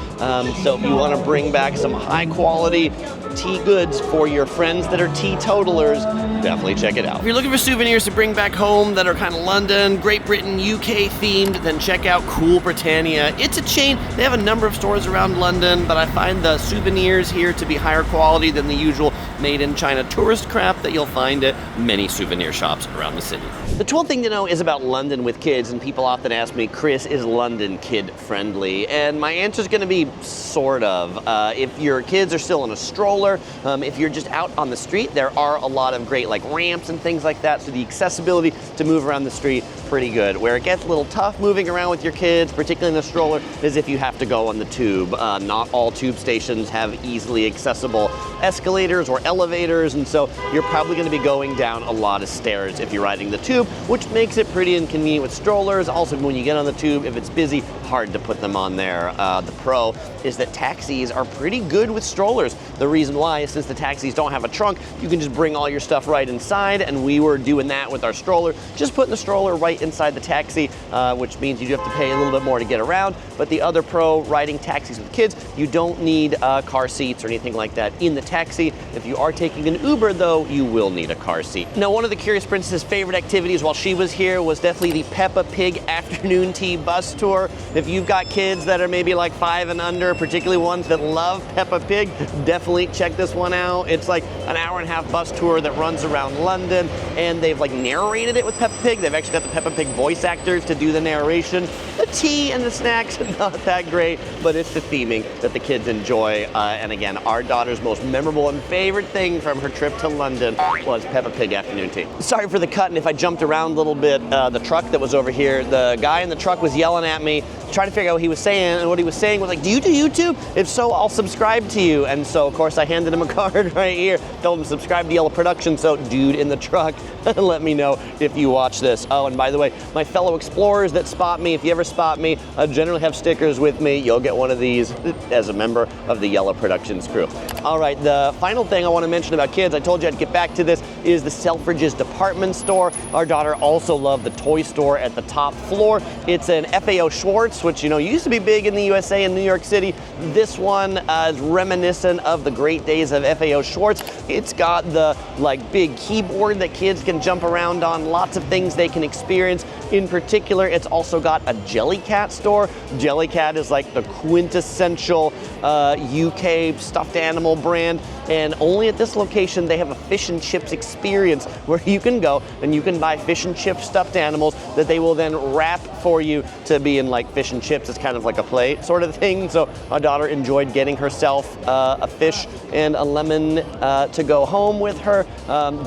So if you want to bring back some high quality tea goods for your friends that are teetotalers, definitely check it out. If you're looking for souvenirs to bring back home that are kind of London, Great Britain, UK themed, then check out Cool Britannia. It's a chain. They have a number of stores around London, but I find the souvenirs here to be higher quality than the usual made in China tourist crap that you'll find at many souvenir shops around the city. The 12th thing to know is about London with kids, and people often ask me, Chris, is London kid-friendly? And my answer is going to be sort of. If your kids are still in a stroller, if you're just out on the street, there are a lot of great like ramps and things like that, so the accessibility to move around the street, pretty good. Where it gets a little tough moving around with your kids, particularly in the stroller, is if you have to go on the tube. Not all tube stations have easily accessible escalators or elevators, and so you're probably going to be going down a lot of stairs if you're riding the tube, which makes it pretty inconvenient with strollers. Also, when you get on the tube, if it's busy, hard to put them on there. The pro is that taxis are pretty good with strollers. The reason why is since the taxis don't have a trunk, you can just bring all your stuff right inside, and we were doing that with our stroller, just putting the stroller right inside the taxi, which means you do have to pay a little bit more to get around. But the other pro, riding taxis with kids, you don't need car seats or anything like that in the taxi. If you are taking an Uber, though, you will need a car seat. Now, one of the Curious Princess's favorite activities while she was here was definitely the Peppa Pig afternoon tea bus tour. If you've got kids that are maybe like 5 and under, particularly ones that love Peppa Pig, definitely check this one out. It's like an hour-and-a-half bus tour that runs around London, and they've like narrated it with Peppa Pig. They've actually got the Peppa Pig voice actors to do the narration. The tea and the snacks are not that great, but it's the theming that the kids enjoy. And again, our daughter's most memorable and favorite thing from her trip to London was Peppa Pig afternoon tea. Sorry for the cut, and if I jumped around a little bit, the truck that was over here, the guy in the truck was yelling at me, trying to figure out what he was saying, and what he was saying was like, do you do YouTube? If so, I'll subscribe to you. And so, of course, I handed him a card right here, told him subscribe to Yellow Production, so dude in the truck, let me know if you watch this. Oh, and by the way, my fellow explorers that spot me, if you ever spot me, I generally have stickers with me. You'll get one of these as a member of the Yellow Productions crew. All right, the final thing I want to mention about kids, I told you I'd get back to this, is the Selfridges department store. Our daughter also loved the toy store at the top floor. It's an FAO Schwartz, which, you know, used to be big in the USA and New York City. This one is reminiscent of the great days of FAO Schwartz. It's got the like big keyboard that kids can jump around on, lots of things they can experience. In particular, it's also got a Jellycat store. Jellycat is like the quintessential UK stuffed animal brand, and only at this location they have a fish and chips experience where you can go and you can buy fish and chip stuffed animals that they will then wrap for you to be in like fish and chips. It's kind of like a plate sort of thing. So our daughter enjoyed getting herself a fish and a lemon to go home with her.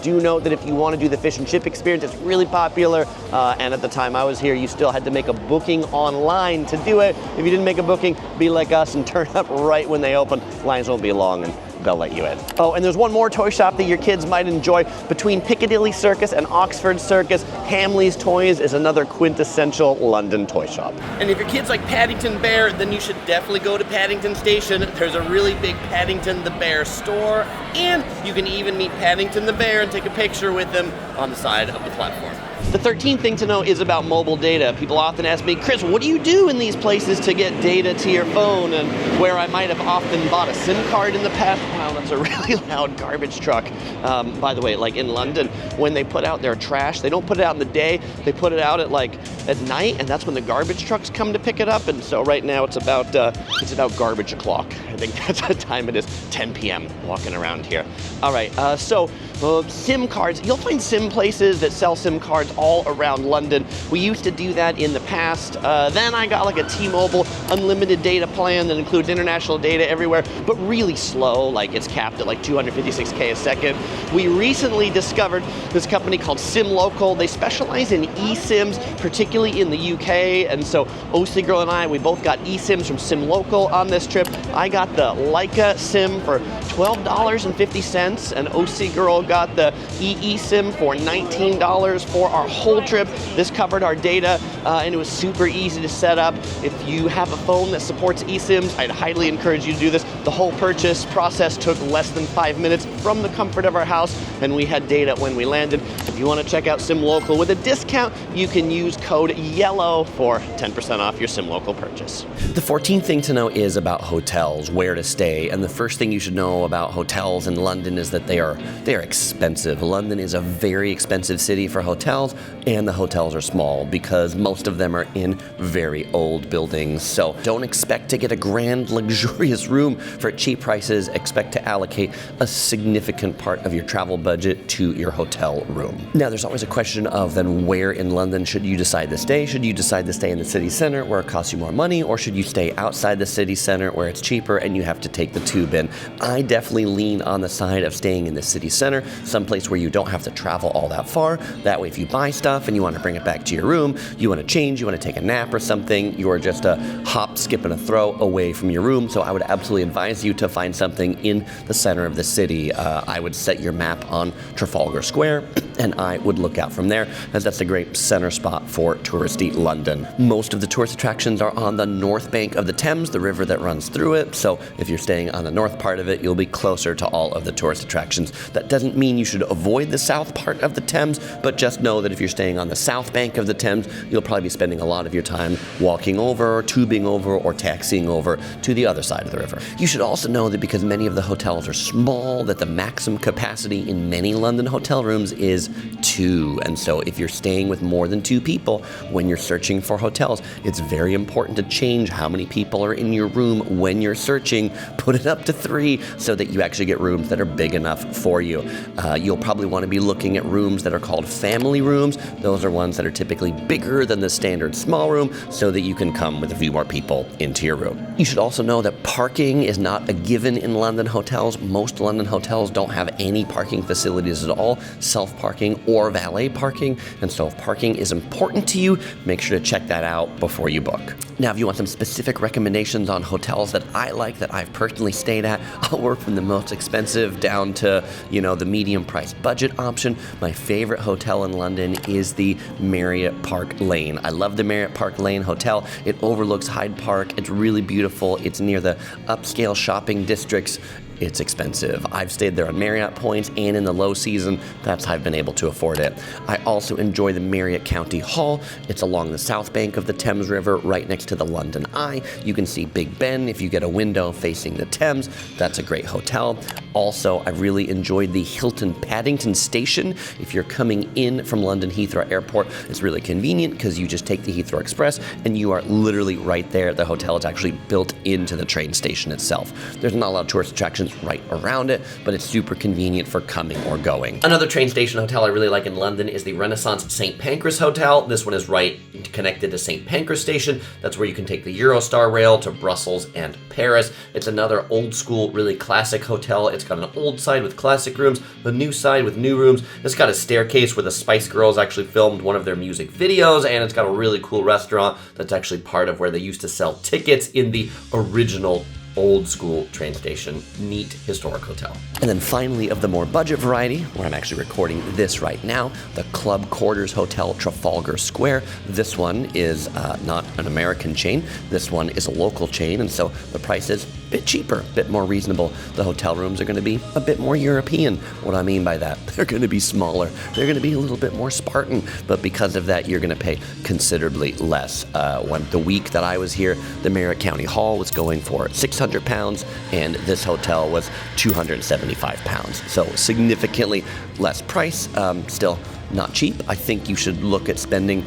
Do note that if you want to do the fish and chip experience, it's really popular, and at the time I was here, you still had to make a booking online to do it. If you didn't make a booking, be like us and turn up right when they open. Lines won't be long, and they'll let you in. Oh, and there's one more toy shop that your kids might enjoy. Between Piccadilly Circus and Oxford Circus, Hamley's Toys is another quintessential London toy shop. And if your kids like Paddington Bear, then you should definitely go to Paddington Station. There's a really big Paddington the Bear store, and you can even meet Paddington the Bear and take a picture with him on the side of the platform. The 13th thing to know is about mobile data. People often ask me, Chris, what do you do in these places to get data to your phone? And where I might have often bought a SIM card in the past. Wow, that's a really loud garbage truck. By the way, like in London, when they put out their trash, they don't put it out in the day, they put it out at night, and that's when the garbage trucks come to pick it up. And so right now it's about garbage o'clock. I think that's the time it is, 10 p.m. walking around here. All right, SIM cards. You'll find SIM places that sell SIM cards all around London. We used to do that in the past. Then I got like a T-Mobile unlimited data plan that includes international data everywhere, but really slow, like it's capped at like 256K a second. We recently discovered this company called Sim Local. They specialize in eSIMs, particularly in the UK, and so OC Girl and I, we both got eSIMs from Sim Local on this trip. I got the Leica SIM for $12.50, and OC Girl got the eSIM for $19 for our whole trip. This covered our data, and it was super easy to set up. If you have a phone that supports eSIMs, I'd highly encourage you to do this. The whole purchase process took less than 5 minutes from the comfort of our house. and we had data when we landed. If you want to check out SimLocal with a discount, you can use code YELLOW for 10% off your SimLocal purchase. The 14th thing to know is about hotels, where to stay, and the first thing you should know about hotels in London is that they are expensive. London is a very expensive city for hotels, and the hotels are small because most of them are in very old buildings. So don't expect to get a grand, luxurious room for cheap prices. Expect to allocate a significant part of your travel budget to your hotel room. Now, there's always a question of then where in London should you decide to stay? Should you decide to stay in the city center where it costs you more money, or should you stay outside the city center where it's cheaper and you have to take the tube in? I definitely lean on the side of staying in the city center, someplace where you don't have to travel all that far. That way, if you buy stuff and you want to bring it back to your room, you want to change, you want to take a nap or something, you're just a hop, skip, and a throw away from your room. So I would absolutely advise you to find something in the center of the city. I would set your map on Trafalgar Square, and I would look out from there, as that's a great center spot for touristy London. Most of the tourist attractions are on the north bank of the Thames, the river that runs through it. So if you're staying on the north part of it, you'll be closer to all of the tourist attractions. That doesn't mean you should avoid the south part of the Thames, but just know that if you're staying on the south bank of the Thames, you'll probably be spending a lot of your time walking over, tubing over, or taxiing over to the other side of the river. You should also know that because many of the hotels are small, that the maximum capacity in many London hotel rooms is 2. And so if you're staying with more than 2 people, when you're searching for hotels, it's very important to change how many people are in your room when you're searching. Put it up to 3 so that you actually get rooms that are big enough for you. You'll probably want to be looking at rooms that are called family rooms. Those are ones that are typically bigger than the standard small room so that you can come with a few more people into your room. You should also know that parking is not a given in London hotels. Most London hotels don't have any parking facilities at all, self-parking or valet parking. And so if parking is important to you, make sure to check that out before you book. Now, if you want some specific recommendations on hotels that I like, that I've personally stayed at, I'll work from the most expensive down to, the medium price budget option. My favorite hotel in London is the Marriott Park Lane. I love the Marriott Park Lane Hotel. It overlooks Hyde Park. It's really beautiful. It's near the upscale shopping districts. It's expensive. I've stayed there on Marriott points, and in the low season, that's how I've been able to afford it. I also enjoy the Marriott County Hall. It's along the south bank of the Thames River, right next to the London Eye. You can see Big Ben if you get a window facing the Thames. That's a great hotel. Also, I really enjoyed the Hilton Paddington Station. If you're coming in from London Heathrow Airport, it's really convenient because you just take the Heathrow Express and you are literally right there. The hotel is actually built into the train station itself. There's not a lot of tourist attractions right around it, but it's super convenient for coming or going. Another train station hotel I really like in London is the Renaissance St. Pancras Hotel. This one is right connected to St. Pancras Station. That's where you can take the Eurostar rail to Brussels and Paris. It's another old school, really classic hotel. It's got an old side with classic rooms, a new side with new rooms. It's got a staircase where the Spice Girls actually filmed one of their music videos, and it's got a really cool restaurant that's actually part of where they used to sell tickets in the original old school train station. Neat historic hotel. And then finally, of the more budget variety, where I'm actually recording this right now, the Club Quarters Hotel Trafalgar Square. This one is not an American chain. This one is a local chain, and so the price is a bit cheaper, a bit more reasonable. The hotel rooms are going to be a bit more European. What I mean by that, they're going to be smaller. They're going to be a little bit more Spartan, but because of that, you're going to pay considerably less. The week that I was here, the Marriott County Hall was going for £600, and this hotel was £275. So significantly less price, still not cheap. I think you should look at spending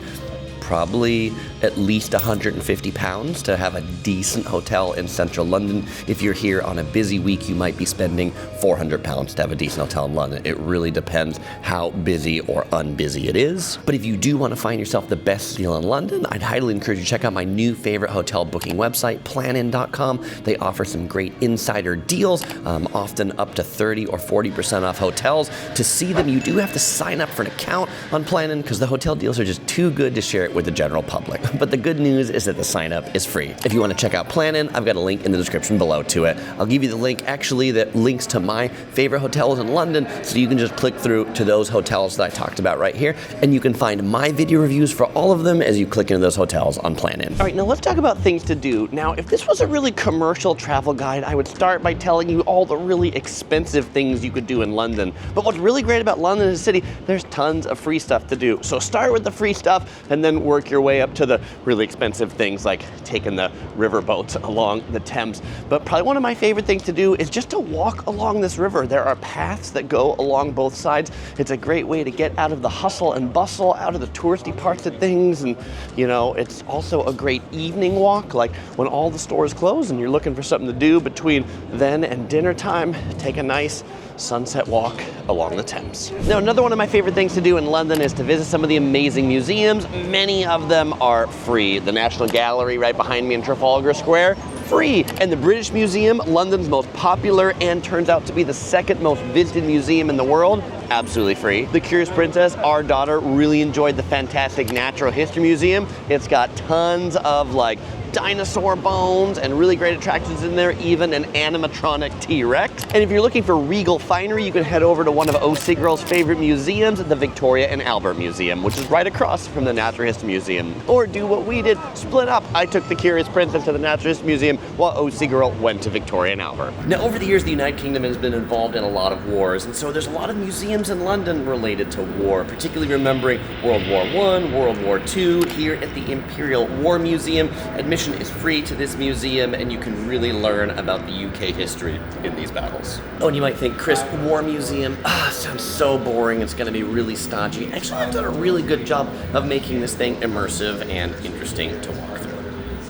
probably at least £150 to have a decent hotel in central London. If you're here on a busy week, you might be spending £400 to have a decent hotel in London. It really depends how busy or unbusy it is. But if you do want to find yourself the best deal in London, I'd highly encourage you to check out my new favorite hotel booking website, planin.com. They offer some great insider deals, often up to 30 or 40% off hotels. To see them, you do have to sign up for an account on Planin because the hotel deals are just too good to share it with with the general public. But the good news is that the sign up is free. If you want to check out Plannin', I've got a link in the description below to it. I'll give you the link actually that links to my favorite hotels in London, so you can just click through to those hotels that I talked about right here, and you can find my video reviews for all of them as you click into those hotels on Plannin'. All right, now let's talk about things to do. Now, if this was a really commercial travel guide, I would start by telling you all the really expensive things you could do in London. But what's really great about London as a city, there's tons of free stuff to do. So start with the free stuff and then work your way up to the really expensive things like taking the river boats along the Thames. But probably one of my favorite things to do is just to walk along this river. There are paths that go along both sides. It's a great way to get out of the hustle and bustle, out of the touristy parts of things. And you know, it's also a great evening walk, like when all the stores close and you're looking for something to do between then and dinner time, take a nice sunset walk along the Thames. Now, another one of my favorite things to do in London is to visit some of the amazing museums. Many of them are free. The National Gallery right behind me in Trafalgar Square, free. And the British Museum, London's most popular and turns out to be the second most visited museum in the world, absolutely free. The Curious Princess, our daughter, really enjoyed the fantastic Natural History Museum. It's got tons of like dinosaur bones and really great attractions in there, even an animatronic T-Rex. And if you're looking for regal finery, you can head over to one of O.C. Girl's favorite museums, the Victoria and Albert Museum, which is right across from the Natural History Museum. Or do what we did, split up. I took the Curious Princess to the Natural History Museum while O.C. Girl went to Victoria and Albert. Now, over the years, the United Kingdom has been involved in a lot of wars, and so there's a lot of museums in London related to war, particularly remembering World War I, World War II. Here at the Imperial War Museum, admission is free to this museum, and you can really learn about the UK history in these battles. Oh, and you might think, Chris, War Museum, sounds so boring, it's gonna be really stodgy. Actually, I've done a really good job of making this thing immersive and interesting to walk through.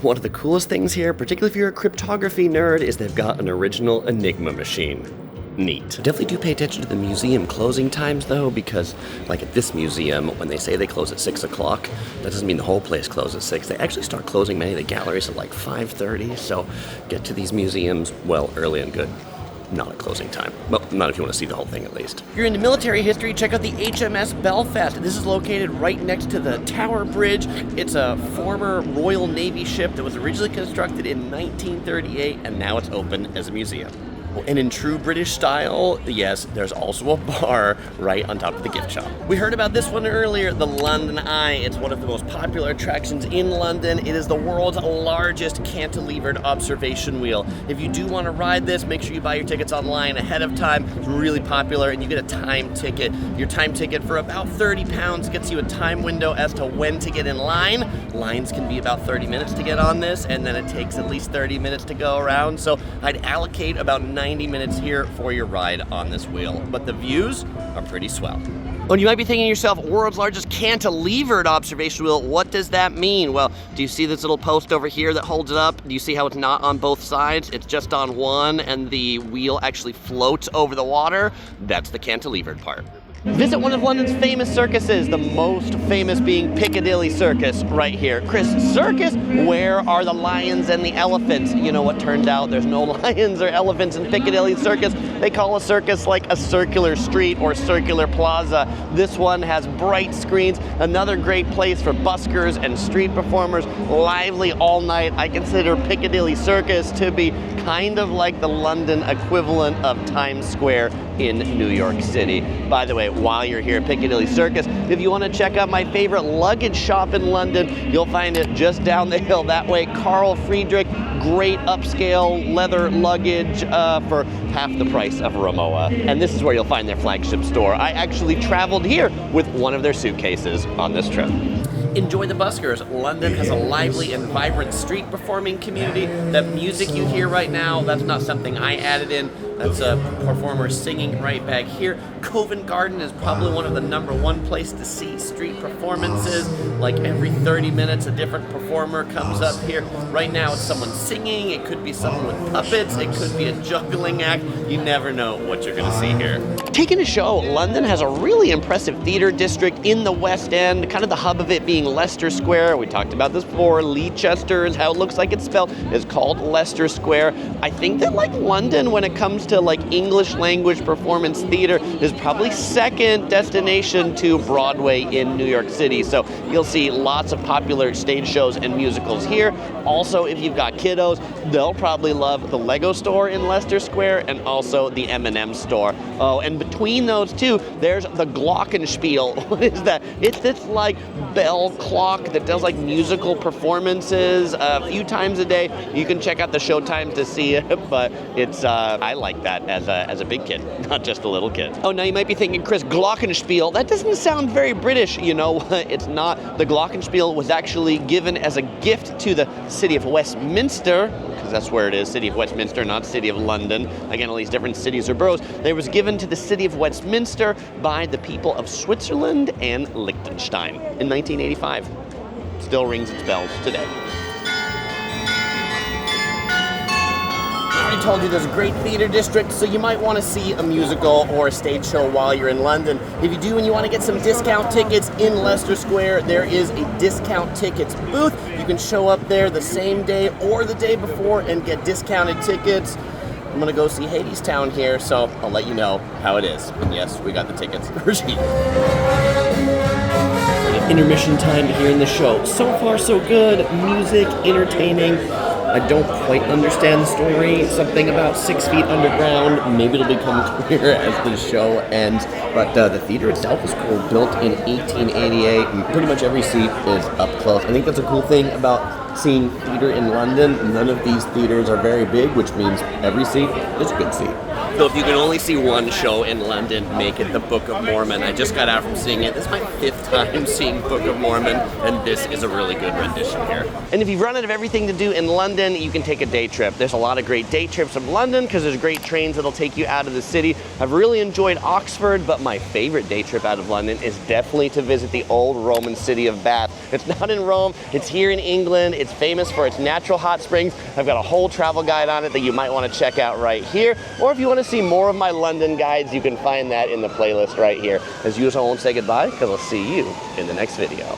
One of the coolest things here, particularly if you're a cryptography nerd, is they've got an original Enigma machine. Neat. Definitely do pay attention to the museum closing times though, because like at this museum, when they say they close at 6 o'clock, that doesn't mean the whole place closes at 6. They actually start closing many of the galleries at like 5:30, so get to these museums well early and good. Not at closing time. Well, not if you want to see the whole thing at least. If you're into military history, check out the HMS Belfast. This is located right next to the Tower Bridge. It's a former Royal Navy ship that was originally constructed in 1938, and now it's open as a museum. And in true British style, yes, there's also a bar right on top of the gift shop. We heard about this one earlier, the London Eye. It's one of the most popular attractions in London. It is the world's largest cantilevered observation wheel. If you do want to ride this, make sure you buy your tickets online ahead of time. It's really popular, and you get a time ticket. Your time ticket for about £30 gets you a time window as to when to get in line. Lines can be about 30 minutes to get on this, and then it takes at least 30 minutes to go around. So I'd allocate about 90 minutes here for your ride on this wheel. But the views are pretty swell. And you might be thinking to yourself, world's largest cantilevered observation wheel, what does that mean? Well, do you see this little post over here that holds it up? Do you see how it's not on both sides? It's just on one, and the wheel actually floats over the water. That's the cantilevered part. Visit one of London's famous circuses, the most famous being Piccadilly Circus right here. Chris, circus? Where are the lions and the elephants? You know what turns out? There's no lions or elephants in Piccadilly Circus. They call a circus like a circular street or circular plaza. This one has bright screens, another great place for buskers and street performers, lively all night. I consider Piccadilly Circus to be kind of like the London equivalent of Times Square in New York City. By the way, while you're here at Piccadilly Circus, if you want to check out my favorite luggage shop in London, you'll find it just down the hill that way. Carl Friedrich, great upscale leather luggage for half the price of Rimowa. And this is where you'll find their flagship store. I actually traveled here with one of their suitcases on this trip. Enjoy the buskers. London has a lively and vibrant street performing community. That music you hear right now, that's not something I added in. That's a performer singing right back here. Covent Garden is probably one of the #1 place to see street performances. Like every 30 minutes, a different performer comes up here. Right now, it's someone singing. It could be someone with puppets. It could be a juggling act. You never know what you're going to see here. Taking a show, London has a really impressive theater district in the West End, kind of the hub of it being Leicester Square. We talked about this before. Leicester is how it looks like it's spelled. It's called Leicester Square. I think that like London, when it comes to like English language performance theater, is probably second destination to Broadway in New York City. So you'll see lots of popular stage shows and musicals here. Also, if you've got kiddos, they'll probably love the Lego store in Leicester Square and also the M&M store. Oh, and between those two, there's the Glockenspiel. What is that? It's this like bell clock that does like musical performances a few times a day. You can check out the show times to see it, but it's I like that as a big kid, not just a little kid. Oh, now you might be thinking, Chris, Glockenspiel, that doesn't sound very British. You know, it's not. The Glockenspiel was actually given as a gift to the city of Westminster, because that's where it is, city of Westminster, not city of London. Again, all these different cities or boroughs. It was given to the city of Westminster by the people of Switzerland and Liechtenstein in 1985. Still rings its bells today. I told you there's a great theater district, so you might want to see a musical or a stage show while you're in London. If you do and you want to get some discount tickets in Leicester Square, there is a discount tickets booth. You can show up there the same day or the day before and get discounted tickets. I'm gonna go see Hadestown here, so I'll let you know how it is. And yes, we got the tickets. Intermission time here in the show. So far, so good. Music, entertaining. I don't quite understand the story. Something about 6 feet underground. Maybe it'll become clear as the show ends. But the theater itself is cool. Built in 1888, and pretty much every seat is up close. I think that's a cool thing about seeing theater in London. None of these theaters are very big, which means every seat is a good seat. So if you can only see one show in London, make it the Book of Mormon. I just got out from seeing it. This is my 5th time seeing Book of Mormon, and this is a really good rendition here. And if you've run out of everything to do in London, you can take a day trip. There's a lot of great day trips from London because there's great trains that'll take you out of the city. I've really enjoyed Oxford, but my favorite day trip out of London is definitely to visit the old Roman city of Bath. It's not in Rome, it's here in England. It's famous for its natural hot springs. I've got a whole travel guide on it that you might want to check out right here. Or if you want to see more of my London guides, you can find that in the playlist right here. As usual, I won't say goodbye because I'll see you in the next video.